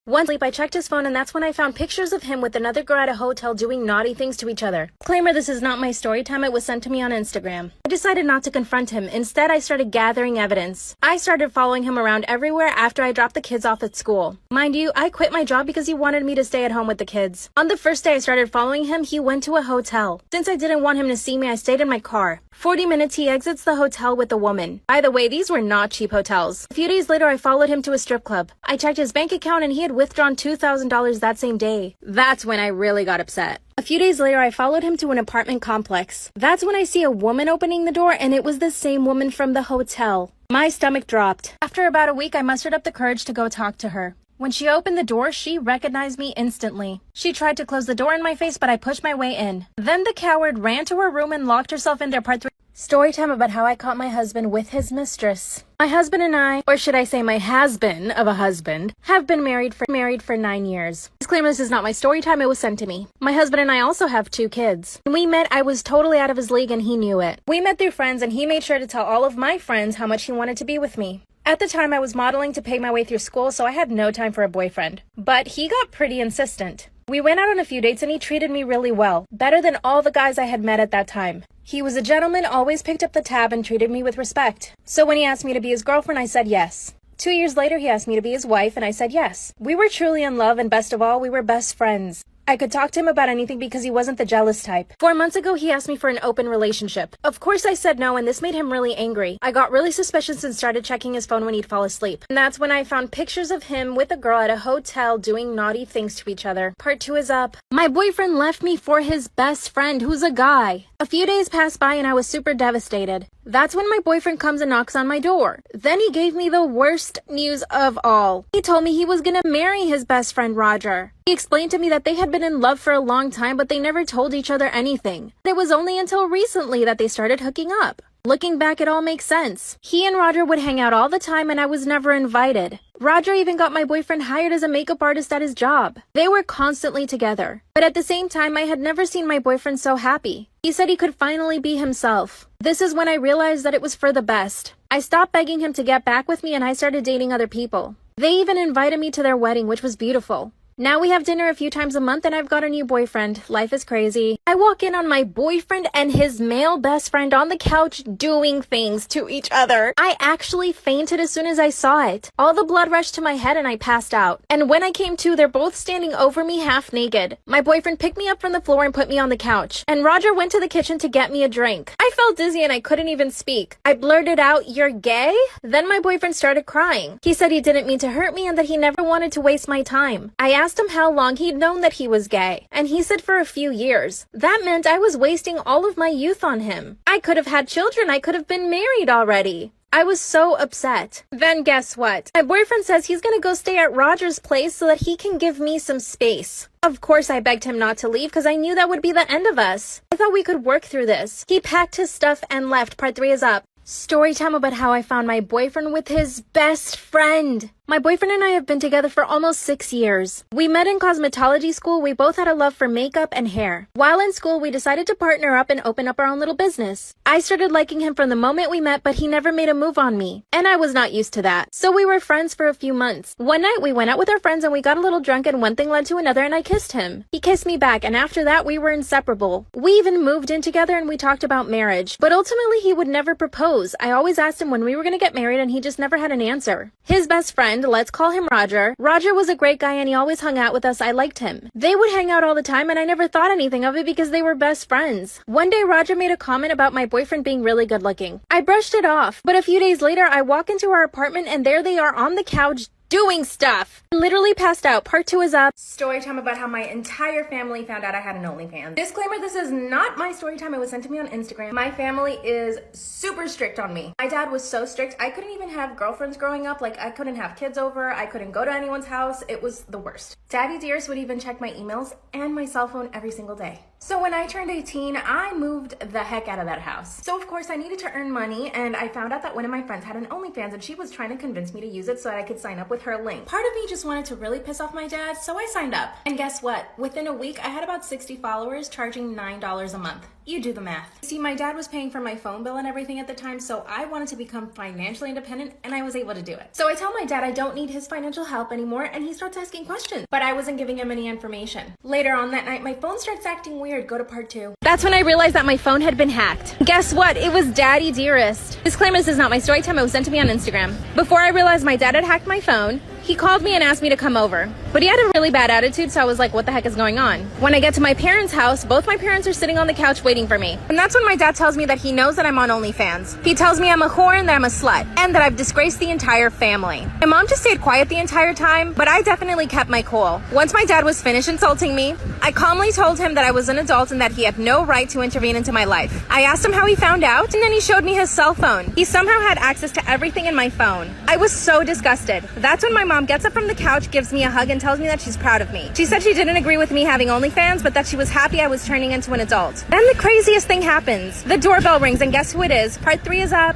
One sleep, I checked his phone, and that's when I found pictures of him with another girl at a hotel doing naughty things to each other. Disclaimer, this is not my story time. It was sent to me on Instagram. I decided not to confront him. Instead, I started gathering evidence. I started following him around everywhere after I dropped the kids off at school. Mind you, I quit my job because he wanted me to stay at home with the kids. On the first day I started following him, he went to a hotel. Since I didn't want him to see me, I stayed in my car. 40 minutes, he exits the hotel with a woman. By the way, these were not cheap hotels. A few days later, I followed him to a strip club. I checked his bank account and he had withdrawn $2,000 that same day. That's when I really got upset. A few days later, I followed him to an apartment complex. That's when I see a woman opening the door, and it was the same woman from the hotel. My stomach dropped. After about a week, I mustered up the courage to go talk to her. When she opened the door, she recognized me instantly. She tried to close the door in my face, but I pushed my way in. Then the coward ran to her room and locked herself in there. Part 3. Story time about how I caught my husband with his mistress. My husband and I, or should I say my has-been of a husband, have been married for 9 years. Disclaimer, this is not my story time, it was sent to me. My husband and I also have 2 kids. When we met, I was totally out of his league and he knew it. We met through friends and he made sure to tell all of my friends how much he wanted to be with me. At the time, I was modeling to pay my way through school, so I had no time for a boyfriend. But he got pretty insistent. We went out on a few dates and he treated me really well, better than all the guys I had met at that time. He was a gentleman, always picked up the tab and treated me with respect. So when he asked me to be his girlfriend, I said yes. 2 years later, he asked me to be his wife and I said yes. We were truly in love and best of all, we were best friends. I could talk to him about anything because he wasn't the jealous type. 4 months ago, he asked me for an open relationship. Of course, I said no, and this made him really angry. I got really suspicious and started checking his phone when he'd fall asleep. And that's when I found pictures of him with a girl at a hotel doing naughty things to each other. Part 2 is up. My boyfriend left me for his best friend, who's a guy. A few days passed by and I was super devastated. That's when my boyfriend comes and knocks on my door. Then he gave me the worst news of all. He told me he was gonna marry his best friend, Roger. He explained to me that they had been in love for a long time, but they never told each other anything. It was only until recently that they started hooking up. Looking back, it all makes sense. He and Roger would hang out all the time and I was never invited. Roger even got my boyfriend hired as a makeup artist at his job. They were constantly together. But at the same time, I had never seen my boyfriend so happy. He said he could finally be himself. This is when I realized that it was for the best. I stopped begging him to get back with me and I started dating other people. They even invited me to their wedding, which was beautiful. Now we have dinner a few times a month and I've got a new boyfriend. Life is crazy. I walk in on my boyfriend and his male best friend on the couch doing things to each other. I actually fainted as soon as I saw it. All the blood rushed to my head and I passed out. And when I came to, they're both standing over me half naked. My boyfriend picked me up from the floor and put me on the couch. And Roger went to the kitchen to get me a drink. I felt dizzy and I couldn't even speak. I blurted out, "You're gay?" Then my boyfriend started crying. He said he didn't mean to hurt me and that he never wanted to waste my time. I asked him how long he'd known that he was gay, and he said for a few years. That meant I was wasting all of my youth on him. I could have had children, I could have been married already. I was so upset. Then guess what? My boyfriend says he's gonna go stay at Roger's place so that he can give me some space. Of course I begged him not to leave because I knew that would be the end of us. I thought we could work through this. He packed his stuff and left. Part 3 is up. Story time about how I found my boyfriend with his best friend. My boyfriend and I have been together for almost 6 years. We met in cosmetology school. We both had a love for makeup and hair. While in school, we decided to partner up and open up our own little business. I started liking him from the moment we met, but he never made a move on me. And I was not used to that. So we were friends for a few months. One night, we went out with our friends and we got a little drunk and one thing led to another and I kissed him. He kissed me back and after that, we were inseparable. We even moved in together and we talked about marriage. But ultimately, he would never propose. I always asked him when we were going to get married and he just never had an answer. His best friend, let's call him Roger. Roger was a great guy and he always hung out with us. I liked him. They would hang out all the time and I never thought anything of it because they were best friends. One day Roger made a comment about my boyfriend being really good looking. I brushed it off, but a few days later I walk into our apartment and there they are on the couch doing stuff. I literally passed out. Part 2 is up. Story time about how my entire family found out I had an OnlyFans. Disclaimer, this is not my story time. It was sent to me on Instagram. My family is super strict on me. My dad was so strict. I couldn't even have girlfriends growing up. Like I couldn't have kids over. I couldn't go to anyone's house. It was the worst. Daddy dearest would even check my emails and my cell phone every single day. So when I turned 18, I moved the heck out of that house. So of course I needed to earn money and I found out that one of my friends had an OnlyFans and she was trying to convince me to use it so that I could sign up with her link. Part of me just wanted to really piss off my dad, so I signed up. And guess what? Within a week, I had about 60 followers charging $9 a month. You do the math. See, my dad was paying for my phone bill and everything at the time, so I wanted to become financially independent, and I was able to do it. So I tell my dad I don't need his financial help anymore, and he starts asking questions. But I wasn't giving him any information. Later on that night, my phone starts acting weird. Go to part 2. That's when I realized that my phone had been hacked. Guess what? It was Daddy Dearest. Disclaimer, this is not my story time. It was sent to me on Instagram. Before I realized my dad had hacked my phone, he called me and asked me to come over. But he had a really bad attitude, so I was like, what the heck is going on? When I get to my parents' house, both my parents are sitting on the couch waiting for me. And that's when my dad tells me that he knows that I'm on OnlyFans. He tells me I'm a whore and that I'm a slut, and that I've disgraced the entire family. My mom just stayed quiet the entire time, but I definitely kept my cool. Once my dad was finished insulting me, I calmly told him that I was an adult and that he had no right to intervene into my life. I asked him how he found out, and then he showed me his cell phone. He somehow had access to everything in my phone. I was so disgusted. That's when my mom gets up from the couch, gives me a hug, and tells me that she's proud of me. She said she didn't agree with me having OnlyFans, but that she was happy I was turning into an adult. Then the craziest thing happens. The doorbell rings, and guess who it is? Part 3 is up.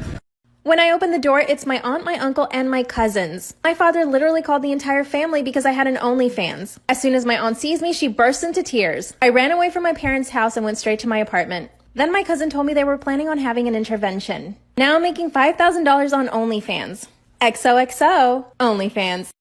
When I open the door, it's my aunt, my uncle, and my cousins. My father literally called the entire family because I had an OnlyFans. As soon as my aunt sees me, she bursts into tears. I ran away from my parents' house and went straight to my apartment. Then my cousin told me they were planning on having an intervention. Now I'm making $5,000 on OnlyFans. XOXO, OnlyFans.